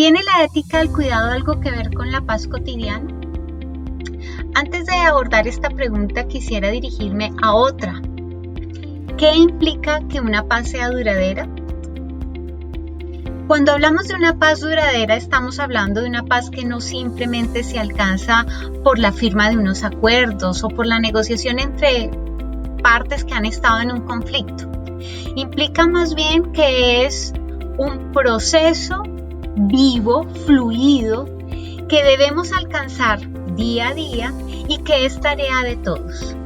¿Tiene la ética del cuidado algo que ver con la paz cotidiana? Antes de abordar esta pregunta, quisiera dirigirme a otra. ¿Qué implica que una paz sea duradera? Cuando hablamos de una paz duradera, estamos hablando de una paz que no simplemente se alcanza por la firma de unos acuerdos o por la negociación entre partes que han estado en un conflicto. Implica más bien que es un proceso vivo, fluido, que debemos alcanzar día a día y que es tarea de todos.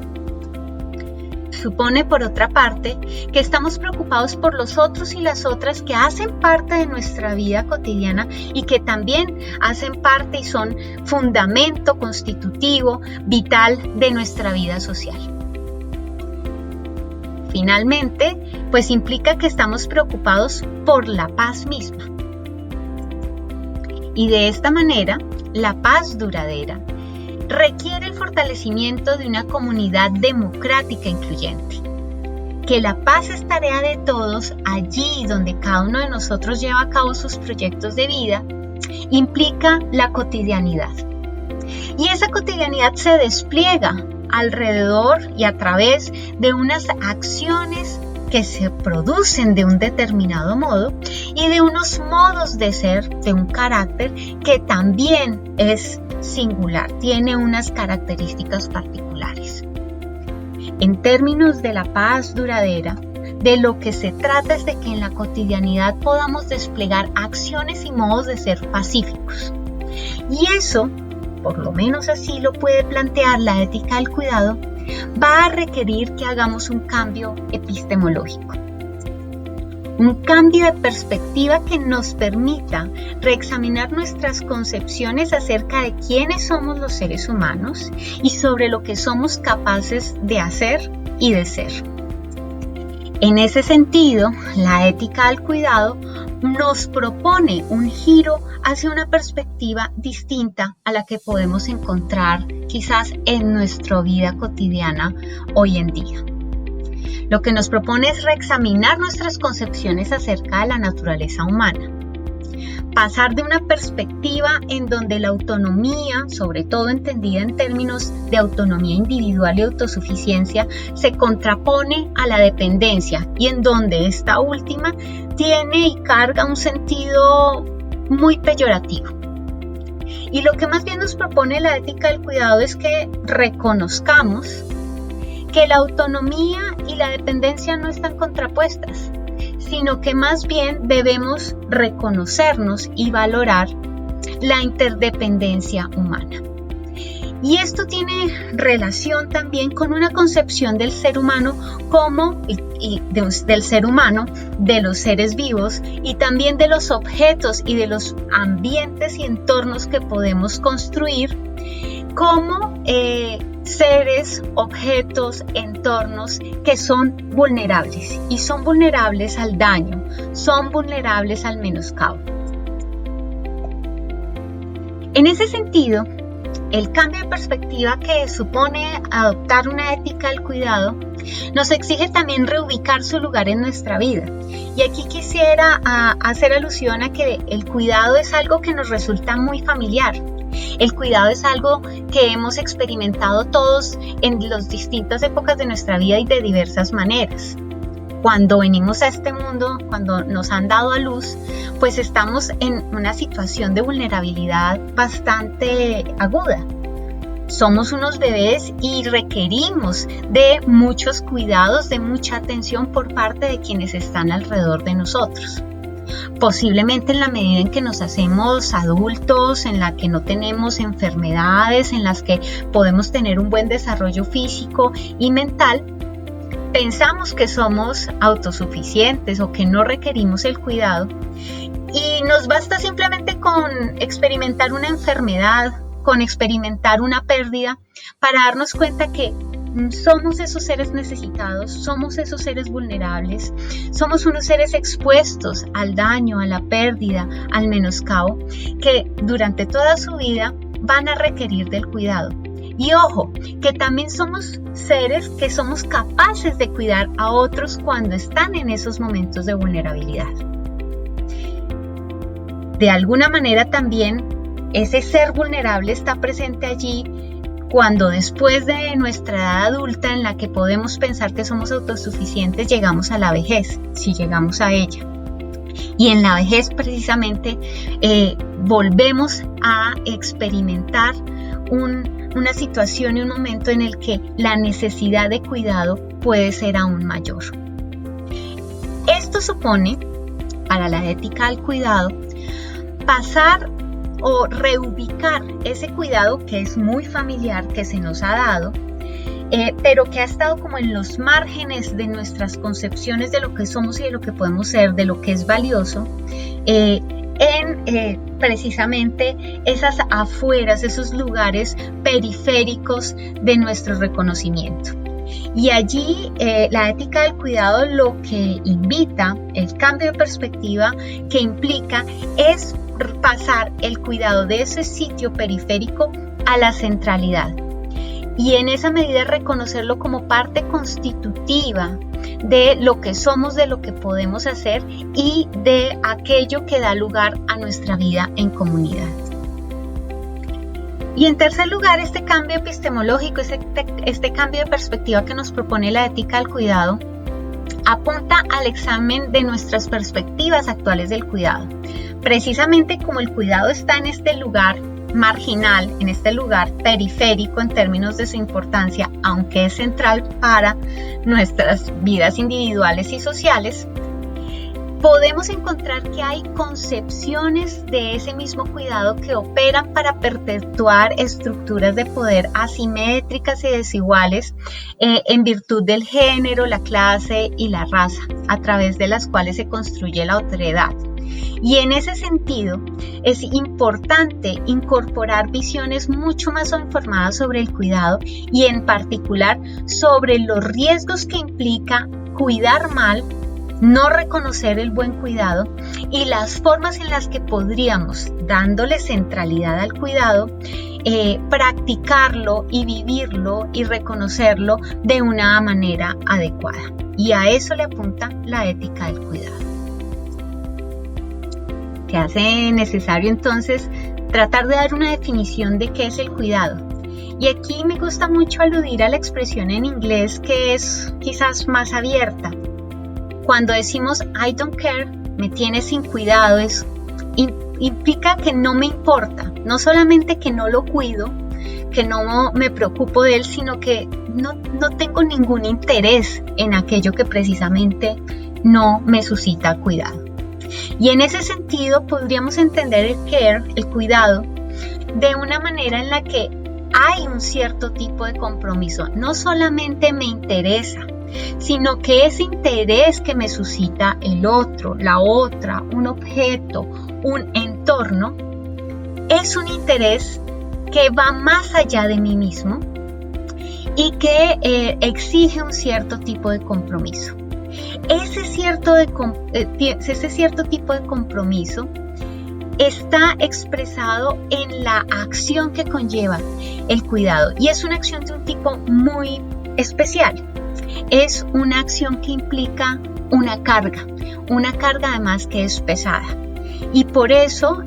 Supone, por otra parte, que estamos preocupados por los otros y las otras que hacen parte de nuestra vida cotidiana y que también hacen parte y son fundamento constitutivo, vital de nuestra vida social. Finalmente, pues implica que estamos preocupados por la paz misma. Y de esta manera, la paz duradera requiere el fortalecimiento de una comunidad democrática e incluyente. Que la paz es tarea de todos allí donde cada uno de nosotros lleva a cabo sus proyectos de vida, implica la cotidianidad. Y esa cotidianidad se despliega alrededor y a través de unas acciones que se producen de un determinado modo y de unos modos de ser, de un carácter que también es singular, tiene unas características particulares. En términos de la paz duradera, de lo que se trata es de que en la cotidianidad podamos desplegar acciones y modos de ser pacíficos. Y eso, por lo menos así lo puede plantear la ética del cuidado, va a requerir que hagamos un cambio epistemológico. Un cambio de perspectiva que nos permita reexaminar nuestras concepciones acerca de quiénes somos los seres humanos y sobre lo que somos capaces de hacer y de ser. En ese sentido, la ética del cuidado nos propone un giro hacia una perspectiva distinta a la que podemos encontrar quizás en nuestra vida cotidiana hoy en día. Lo que nos propone es reexaminar nuestras concepciones acerca de la naturaleza humana. Pasar de una perspectiva en donde la autonomía, sobre todo entendida en términos de autonomía individual y autosuficiencia, se contrapone a la dependencia y en donde esta última tiene y carga un sentido muy peyorativo. Y lo que más bien nos propone la ética del cuidado es que reconozcamos que la autonomía y la dependencia no están contrapuestas, sino que más bien debemos reconocernos y valorar la interdependencia humana. Y esto tiene relación también con una concepción del ser humano del ser humano, de los seres vivos y también de los objetos y de los ambientes y entornos que podemos construir como seres, objetos, entornos que son vulnerables y son vulnerables al daño, son vulnerables al menoscabo. En ese sentido, el cambio de perspectiva que supone adoptar una ética del cuidado nos exige también reubicar su lugar en nuestra vida. Y aquí quisiera hacer alusión a que el cuidado es algo que nos resulta muy familiar. El cuidado es algo que hemos experimentado todos en las distintas épocas de nuestra vida y de diversas maneras. Cuando venimos a este mundo, cuando nos han dado a luz, pues estamos en una situación de vulnerabilidad bastante aguda. Somos unos bebés y requerimos de muchos cuidados, de mucha atención por parte de quienes están alrededor de nosotros. Posiblemente en la medida en que nos hacemos adultos, en la que no tenemos enfermedades, en las que podemos tener un buen desarrollo físico y mental, pensamos que somos autosuficientes o que no requerimos el cuidado y nos basta simplemente con experimentar una enfermedad, con experimentar una pérdida para darnos cuenta que somos esos seres necesitados, somos esos seres vulnerables, somos unos seres expuestos al daño, a la pérdida, al menoscabo, que durante toda su vida van a requerir del cuidado. Y ojo, que también somos seres que somos capaces de cuidar a otros cuando están en esos momentos de vulnerabilidad. de alguna manera también ese ser vulnerable está presente allí cuando después de nuestra edad adulta en la que podemos pensar que somos autosuficientes llegamos a la vejez, si llegamos a ella. Y en la vejez precisamente volvemos a experimentar una situación y un momento en el que la necesidad de cuidado puede ser aún mayor. Esto supone, para la ética del cuidado, pasar o reubicar ese cuidado que es muy familiar, que se nos ha dado, pero que ha estado como en los márgenes de nuestras concepciones de lo que somos y de lo que podemos ser, de lo que es valioso, en precisamente esas afueras, esos lugares periféricos de nuestro reconocimiento. Y allí la ética del cuidado lo que invita, el cambio de perspectiva que implica es pasar el cuidado de ese sitio periférico a la centralidad. Y en esa medida reconocerlo como parte constitutiva de lo que somos, de lo que podemos hacer y de aquello que da lugar a nuestra vida en comunidad. Y en tercer lugar, este cambio epistemológico, este cambio de perspectiva que nos propone la ética del cuidado, apunta al examen de nuestras perspectivas actuales del cuidado. Precisamente como el cuidado está en este lugar marginal, en este lugar periférico en términos de su importancia, aunque es central para nuestras vidas individuales y sociales, podemos encontrar que hay concepciones de ese mismo cuidado que operan para perpetuar estructuras de poder asimétricas y desiguales en virtud del género, la clase y la raza, a través de las cuales se construye la otredad. Y en ese sentido es importante incorporar visiones mucho más informadas sobre el cuidado y en particular sobre los riesgos que implica cuidar mal, no reconocer el buen cuidado y las formas en las que podríamos, dándole centralidad al cuidado, practicarlo y vivirlo y reconocerlo de una manera adecuada. Y a eso le apunta la ética del cuidado. Que hace necesario entonces tratar de dar una definición de qué es el cuidado. Y aquí me gusta mucho aludir a la expresión en inglés que es quizás más abierta. Cuando decimos I don't care, me tienes sin cuidado, implica que no me importa, no solamente que no lo cuido, que no me preocupo de él, sino que no tengo ningún interés en aquello que precisamente no me suscita cuidado. Y en ese sentido podríamos entender el care, el cuidado, de una manera en la que hay un cierto tipo de compromiso. No solamente me interesa, sino que ese interés que me suscita el otro, la otra, un objeto, un entorno, es un interés que va más allá de mí mismo y que exige un cierto tipo de compromiso. Ese cierto tipo de compromiso está expresado en la acción que conlleva el cuidado y es una acción de un tipo muy especial. Es una acción que implica una carga además que es pesada y por eso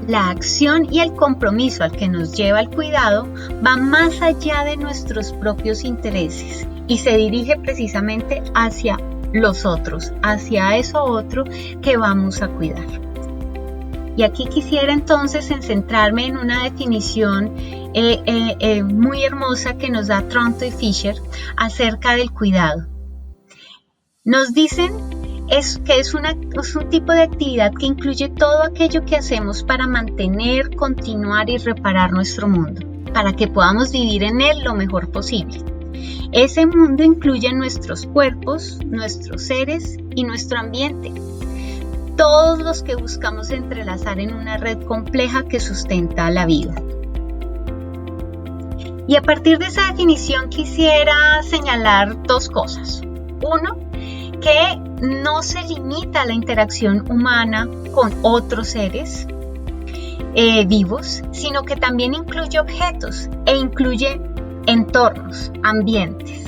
la acción y el compromiso al que nos lleva el cuidado va más allá de nuestros propios intereses y se dirige precisamente hacia los otros, hacia eso otro que vamos a cuidar. Y aquí quisiera entonces centrarme en una definición muy hermosa que nos da Tronto y Fisher acerca del cuidado. Nos dicen que es un tipo de actividad que incluye todo aquello que hacemos para mantener, continuar y reparar nuestro mundo, para que podamos vivir en él lo mejor posible. Ese mundo incluye nuestros cuerpos, nuestros seres y nuestro ambiente. Todos los que buscamos entrelazar en una red compleja que sustenta la vida. Y a partir de esa definición quisiera señalar dos cosas. Uno, que no se limita a la interacción humana con otros seres vivos, sino que también incluye objetos e incluye entornos, ambientes.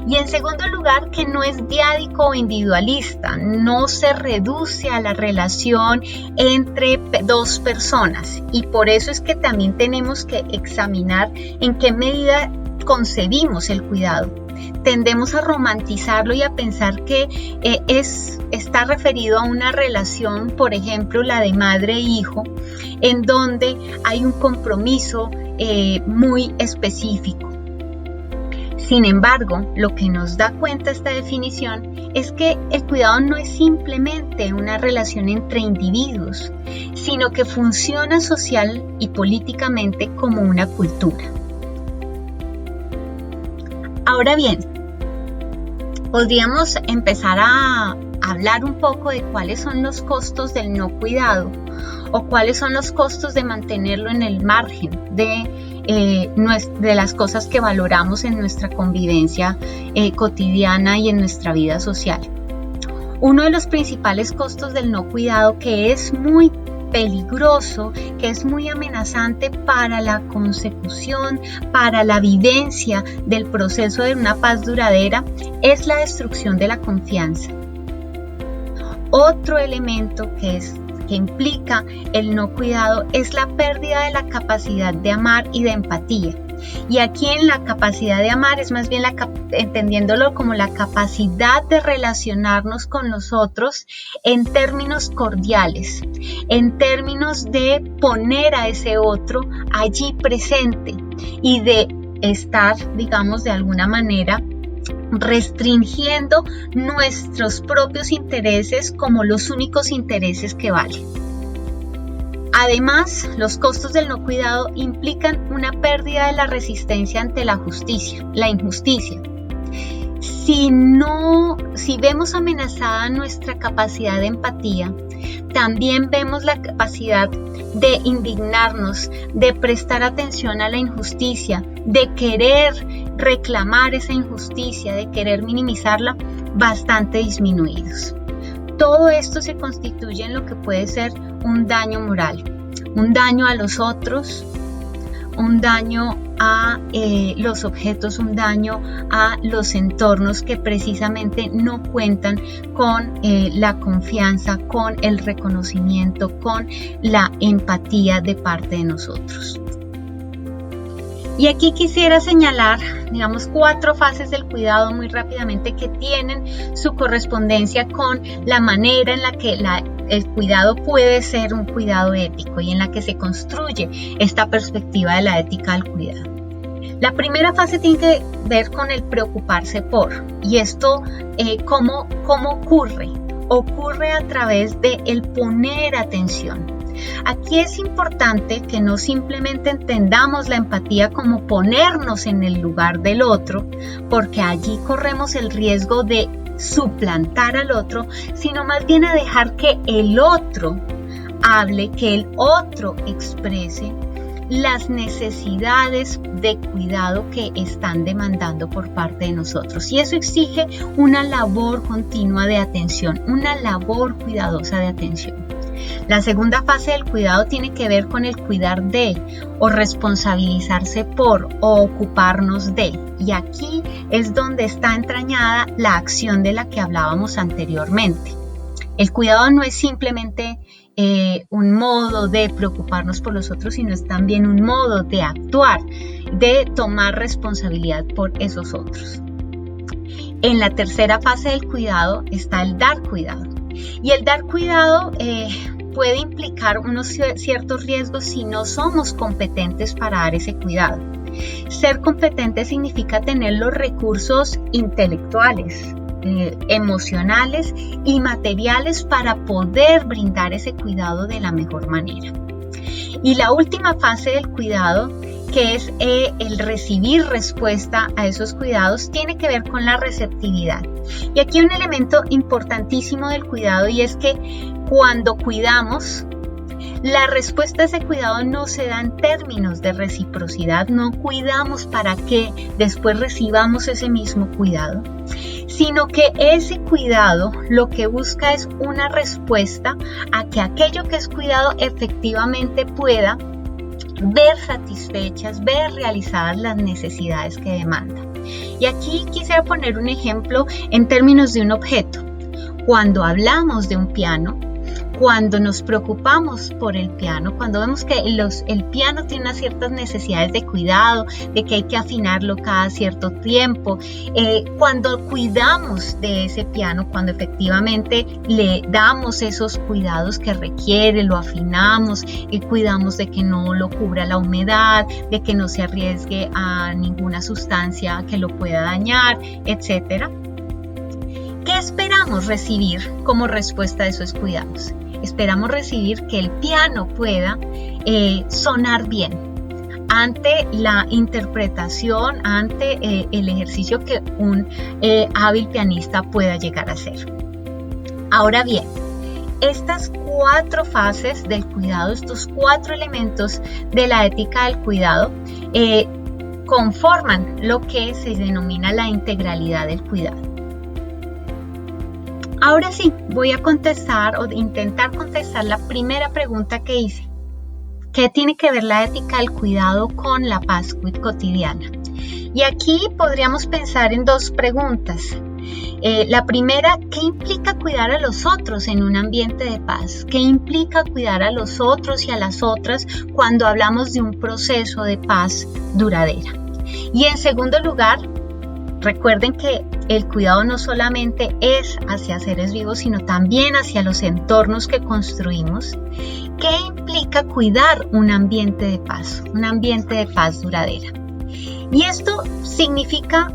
Y en segundo lugar, que no es diádico o individualista, no se reduce a la relación entre dos personas. Y por eso es que también tenemos que examinar en qué medida concebimos el cuidado. Tendemos a romantizarlo y a pensar que está referido a una relación, por ejemplo, la de madre e hijo, en donde hay un compromiso muy específico. Sin embargo, lo que nos da cuenta esta definición es que el cuidado no es simplemente una relación entre individuos, sino que funciona social y políticamente como una cultura. Ahora bien, podríamos empezar a hablar un poco de cuáles son los costos del no cuidado o cuáles son los costos de mantenerlo en el margen de las cosas que valoramos en nuestra convivencia cotidiana y en nuestra vida social. Uno de los principales costos del no cuidado, que es muy peligroso, que es muy amenazante para la consecución, para la vivencia del proceso de una paz duradera, es la destrucción de la confianza. Otro elemento que implica el no cuidado es la pérdida de la capacidad de amar y de empatía. Y aquí en la capacidad de amar es más bien entendiéndolo como la capacidad de relacionarnos con los otros en términos cordiales, en términos de poner a ese otro allí presente y de estar, digamos, de alguna manera restringiendo nuestros propios intereses como los únicos intereses que valen. Además, los costos del no cuidado implican una pérdida de la resistencia ante la injusticia. Si vemos amenazada nuestra capacidad de empatía, también vemos la capacidad de indignarnos, de prestar atención a la injusticia, de querer reclamar esa injusticia, de querer minimizarla, bastante disminuidos. Todo esto se constituye en lo que puede ser un daño moral, un daño a los otros, un daño a los objetos, un daño a los entornos que precisamente no cuentan con la confianza, con el reconocimiento, con la empatía de parte de nosotros. Y aquí quisiera señalar, digamos, 4 fases del cuidado muy rápidamente que tienen su correspondencia con la manera en la que el cuidado puede ser un cuidado ético y en la que se construye esta perspectiva de la ética del cuidado. La primera fase tiene que ver con el preocuparse por, y esto, ¿cómo ocurre? Ocurre a través de el poner atención. Aquí es importante que no simplemente entendamos la empatía como ponernos en el lugar del otro, porque allí corremos el riesgo de suplantar al otro, sino más bien a dejar que el otro hable, que el otro exprese las necesidades de cuidado que están demandando por parte de nosotros. Y eso exige una labor continua de atención, una labor cuidadosa de atención. La segunda fase del cuidado tiene que ver con el cuidar de, o responsabilizarse por, o ocuparnos de. Y aquí es donde está entrañada la acción de la que hablábamos anteriormente. El cuidado no es simplemente un modo de preocuparnos por los otros, sino es también un modo de actuar, de tomar responsabilidad por esos otros. En la tercera fase del cuidado está el dar cuidado. Y el dar cuidado puede implicar unos ciertos riesgos si no somos competentes para dar ese cuidado. Ser competente significa tener los recursos intelectuales, emocionales y materiales para poder brindar ese cuidado de la mejor manera. Y la última fase del cuidado, que es el recibir respuesta a esos cuidados, tiene que ver con la receptividad. Y aquí hay un elemento importantísimo del cuidado, y es que cuando cuidamos, la respuesta a ese cuidado no se da en términos de reciprocidad, no cuidamos para que después recibamos ese mismo cuidado, sino que ese cuidado lo que busca es una respuesta a que aquello que es cuidado efectivamente pueda ver satisfechas, ver realizadas las necesidades que demanda. Y aquí quisiera poner un ejemplo en términos de un objeto. Cuando hablamos de un piano, cuando nos preocupamos por el piano, cuando vemos que el piano tiene unas ciertas necesidades de cuidado, de que hay que afinarlo cada cierto tiempo, cuando cuidamos de ese piano, cuando efectivamente le damos esos cuidados que requiere, lo afinamos y cuidamos de que no lo cubra la humedad, de que no se arriesgue a ninguna sustancia que lo pueda dañar, etc. ¿Qué esperamos recibir como respuesta de esos cuidados? Esperamos recibir que el piano pueda sonar bien ante la interpretación, ante el ejercicio que un hábil pianista pueda llegar a hacer. Ahora bien, estas 4 fases del cuidado, estos 4 elementos de la ética del cuidado, conforman lo que se denomina la integralidad del cuidado. Ahora sí, voy a contestar o intentar contestar la primera pregunta que hice. ¿Qué tiene que ver la ética del cuidado con la paz cotidiana? Y aquí podríamos pensar en 2 preguntas. La primera, ¿qué implica cuidar a los otros en un ambiente de paz? ¿Qué implica cuidar a los otros y a las otras cuando hablamos de un proceso de paz duradera? Y en segundo lugar, recuerden que el cuidado no solamente es hacia seres vivos, sino también hacia los entornos que construimos. ¿Qué implica cuidar un ambiente de paz duradera? Y esto significa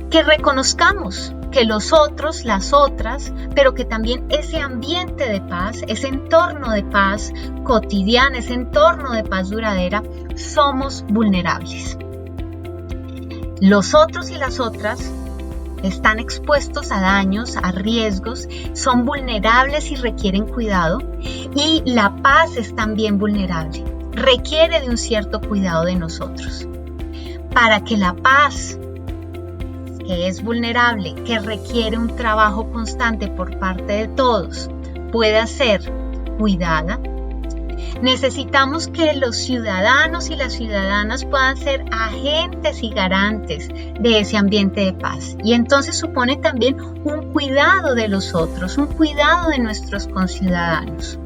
que reconozcamos que los otros, las otras, pero que también ese ambiente de paz, ese entorno de paz cotidiana, ese entorno de paz duradera, somos vulnerables. Los otros y las otras están expuestos a daños, a riesgos, son vulnerables y requieren cuidado, y la paz es también vulnerable, requiere de un cierto cuidado de nosotros. Para que la paz, que es vulnerable, que requiere un trabajo constante por parte de todos, pueda ser cuidada, necesitamos que los ciudadanos y las ciudadanas puedan ser agentes y garantes de ese ambiente de paz. Y entonces supone también un cuidado de los otros, un cuidado de nuestros conciudadanos.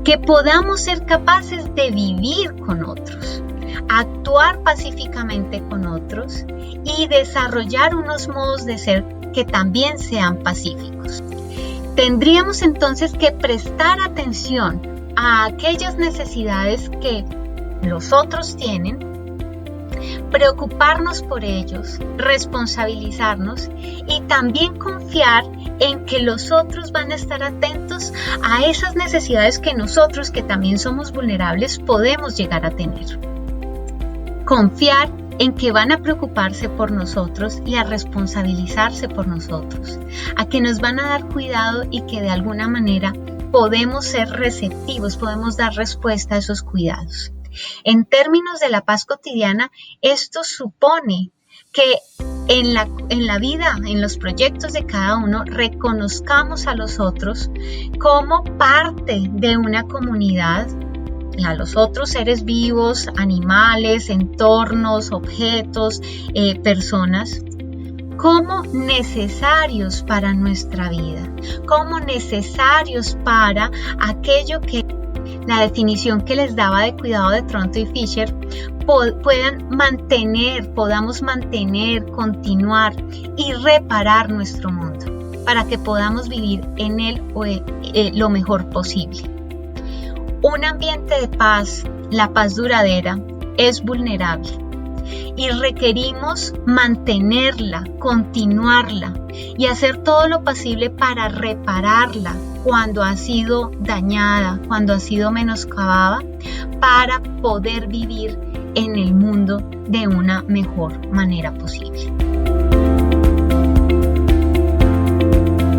Que podamos ser capaces de vivir con otros, actuar pacíficamente con otros y desarrollar unos modos de ser que también sean pacíficos. Tendríamos entonces que prestar atención a aquellas necesidades que los otros tienen, preocuparnos por ellos, responsabilizarnos y también confiar en que los otros van a estar atentos a esas necesidades que nosotros, que también somos vulnerables, podemos llegar a tener. Confiar en que van a preocuparse por nosotros y a responsabilizarse por nosotros, a que nos van a dar cuidado y que de alguna manera podemos ser receptivos, podemos dar respuesta a esos cuidados. En términos de la paz cotidiana, esto supone que en la vida, en los proyectos de cada uno, reconozcamos a los otros como parte de una comunidad, a los otros seres vivos, animales, entornos, objetos, personas, como necesarios para nuestra vida, como necesarios para aquello que la definición que les daba de cuidado de Tronto y Fisher podamos mantener, continuar y reparar nuestro mundo para que podamos vivir en él lo mejor posible. Un ambiente de paz, la paz duradera, es vulnerable y requerimos mantenerla, continuarla y hacer todo lo posible para repararla cuando ha sido dañada, cuando ha sido menoscabada, para poder vivir en el mundo de una mejor manera posible.